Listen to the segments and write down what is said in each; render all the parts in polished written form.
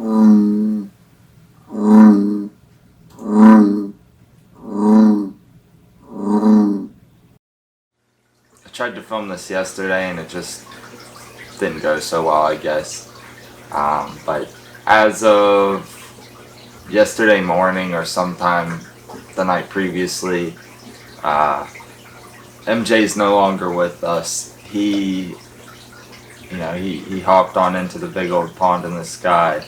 I tried to film this yesterday and it just didn't go so well, I guess. But as of yesterday morning or sometime the night previously, MJ's no longer with us. He hopped on into the big old pond in the sky.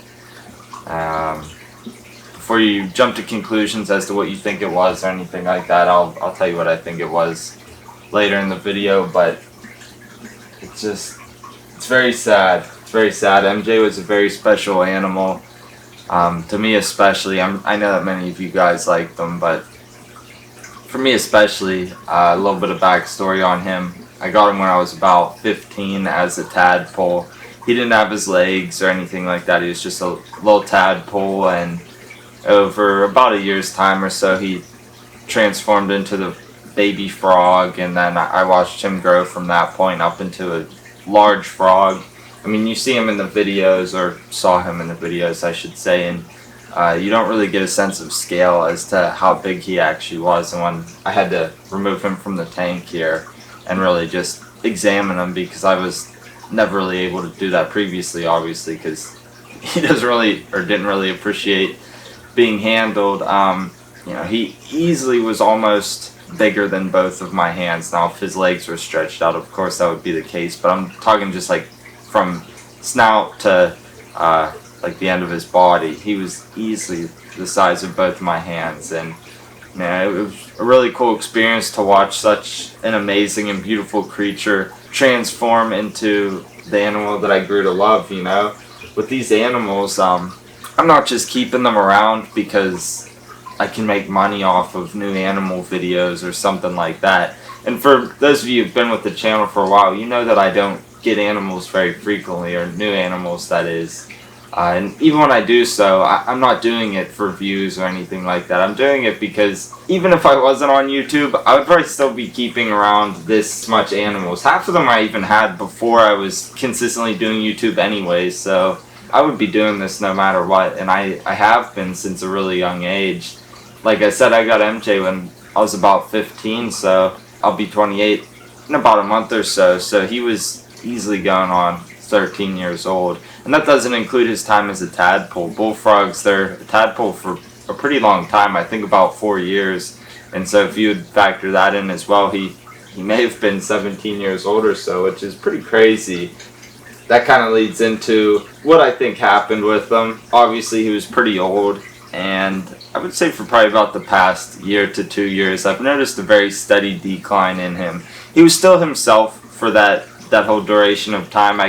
Before you jump to conclusions as to what you think it was or anything like that, I'll tell you what I think it was later in the video, but it's very sad. It's very sad. MJ was a very special animal, to me especially. I know that many of you guys like them, but for me especially, a little bit of backstory on him. I got him when I was about 15 as a tadpole. He didn't have his legs or anything like that. He was just a little tadpole, and over about a year's time or so, he transformed into the baby frog, and then I watched him grow from that point up into a large frog. I mean, you see him in the videos, or saw him in the videos, I should say, and you don't really get a sense of scale as to how big he actually was. And when I had to remove him from the tank here and really just examine him, because I was never really able to do that previously, obviously, because he didn't really appreciate being handled. He easily was almost bigger than both of my hands. Now, if his legs were stretched out, of course that would be the case, but I'm talking just like from snout to like the end of his body. He was easily the size of both my hands, and it was a really cool experience to watch such an amazing and beautiful creature transform into the animal that I grew to love. With these animals, I'm not just keeping them around because I can make money off of new animal videos or something like that. And for those of you who've been with the channel for a while, you know that I don't get animals very frequently, or new animals, that is. And even when I do so, I'm not doing it for views or anything like that. I'm doing it because even if I wasn't on YouTube, I would probably still be keeping around this much animals. Half of them I even had before I was consistently doing YouTube anyway, so I would be doing this no matter what, and I have been since a really young age. Like I said, I got MJ when I was about 15, so I'll be 28 in about a month or so. So he was easily going on 13 years old. And that doesn't include his time as a tadpole. Bullfrogs, they're a tadpole for a pretty long time, I think about 4 years. And so if you would factor that in as well, he may have been 17 years old or so, which is pretty crazy. That kind of leads into what I think happened with him. Obviously, he was pretty old, and I would say for probably about the past year to 2 years, I've noticed a very steady decline in him. He was still himself for that whole duration of time.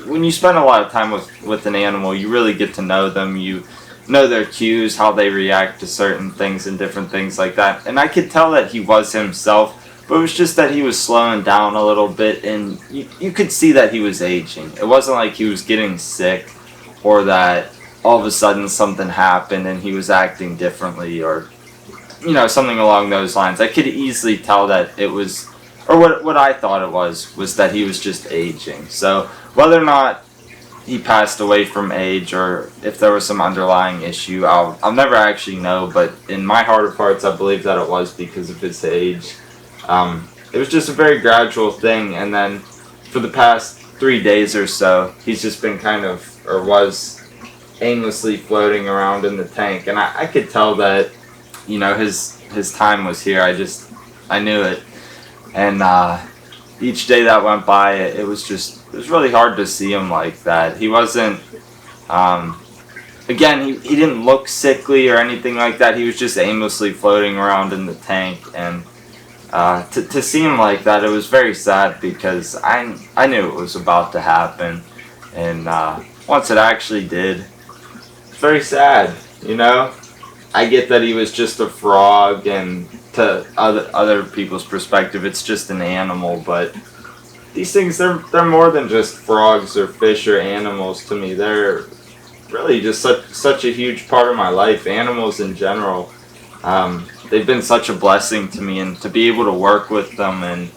When you spend a lot of time with an animal, you really get to know them. You know their cues, how they react to certain things and different things like that. And I could tell that he was himself, but it was just that he was slowing down a little bit, and you could see that he was aging. It wasn't like he was getting sick, or that all of a sudden something happened and he was acting differently, or something along those lines. I could easily tell that it was, or what I thought it was that he was just aging. So whether or not he passed away from age, or if there was some underlying issue, I'll never actually know, but in my heart of hearts I believe that it was because of his age. It was just a very gradual thing, and then for the past 3 days or so, he's just been was aimlessly floating around in the tank, and I could tell that, his time was here. I knew it, and each day that went by, it was really hard to see him like that. He wasn't, again, he didn't look sickly or anything like that. He was just aimlessly floating around in the tank, and to see him like that, it was very sad, because I knew it was about to happen, and once it actually did, it's very sad. I get that he was just a frog, and to other people's perspective, it's just an animal, but these things, they're more than just frogs or fish or animals to me. They're really just such a huge part of my life. Animals in general, they've been such a blessing to me, and to be able to work with them and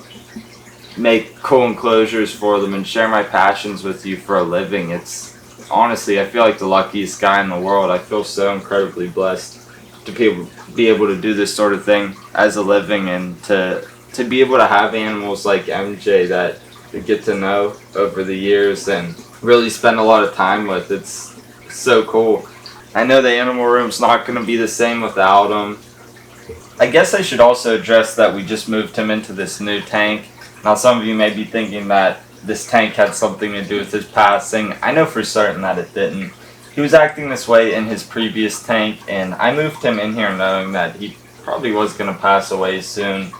make cool enclosures for them and share my passions with you for a living, it's honestly, I feel like the luckiest guy in the world. I feel so incredibly blessed to be able to do this sort of thing as a living, and to be able to have animals like MJ that we get to know over the years and really spend a lot of time with. It's so cool. I know the animal room's not going to be the same without him. I guess I should also address that we just moved him into this new tank. Now, some of you may be thinking that this tank had something to do with his passing. I know for certain that it didn't. He was acting this way in his previous tank, and I moved him in here knowing that he probably was going to pass away soon.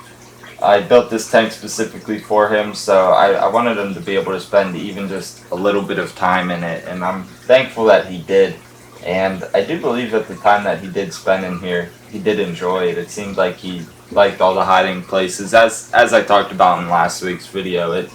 I built this tank specifically for him, so I wanted him to be able to spend even just a little bit of time in it, and I'm thankful that he did. And I do believe that the time that he did spend in here, he did enjoy it. It seemed like he liked all the hiding places. As I talked about in last week's video, it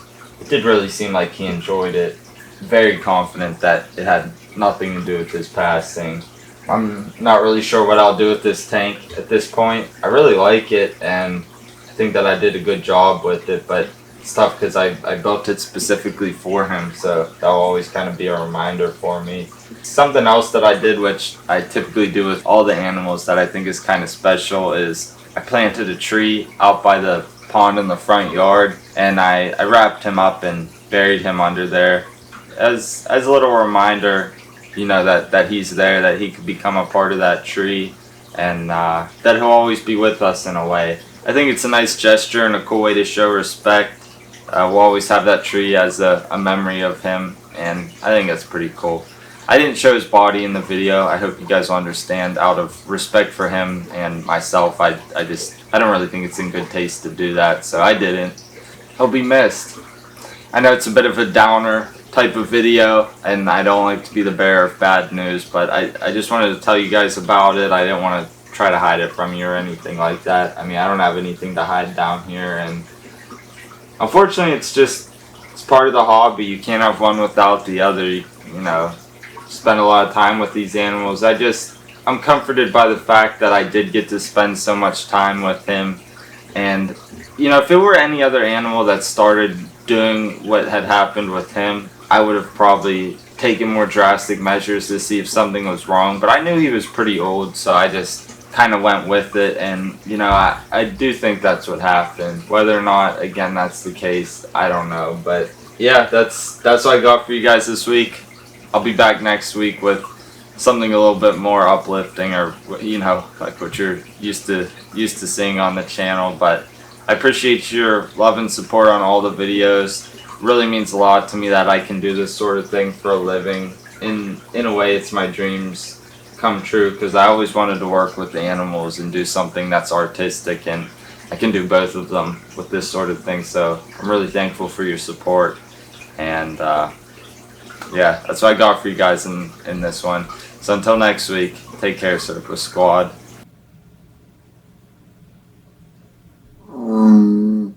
did really seem like he enjoyed it. Very confident that it had nothing to do with his passing. I'm not really sure what I'll do with this tank at this point. I really like it, and I think that I did a good job with it, but it's tough because I built it specifically for him, so that'll always kind of be a reminder for me. Something else that I did, which I typically do with all the animals that I think is kind of special, is I planted a tree out by the pond in the front yard, and I wrapped him up and buried him under there as a little reminder, you know, that he's there, that he could become a part of that tree, and that he'll always be with us in a way. I think it's a nice gesture and a cool way to show respect. We'll always have that tree as a memory of him, and I think that's pretty cool. I didn't show his body in the video. I hope you guys will understand. Out of respect for him and myself, I don't really think it's in good taste to do that, so I didn't. He'll be missed. I know it's a bit of a downer type of video, and I don't like to be the bearer of bad news, but I just wanted to tell you guys about it. I didn't want to try to hide it from you or anything like that. I mean, I don't have anything to hide down here, and unfortunately it's part of the hobby. You can't have one without the other. You know, spend a lot of time with these animals. I'm comforted by the fact that I did get to spend so much time with him, and you know, if it were any other animal that started doing what had happened with him, I would have probably taken more drastic measures to see if something was wrong, but I knew he was pretty old, so I just kind of went with it, and you know, I do think that's what happened. Whether or not, again, that's the case, I don't know, but yeah, that's what I got for you guys this week. I'll be back next week with something a little bit more uplifting, or you know, like what you're used to seeing on the channel. But I appreciate your love and support on all the videos. It really means a lot to me that I can do this sort of thing for a living. In a way, it's my dreams come true, because I always wanted to work with the animals and do something that's artistic, and I can do both of them with this sort of thing. So I'm really thankful for your support, and yeah, that's what I got for you guys in this one. So until next week, take care, Serpa Squad. Mm.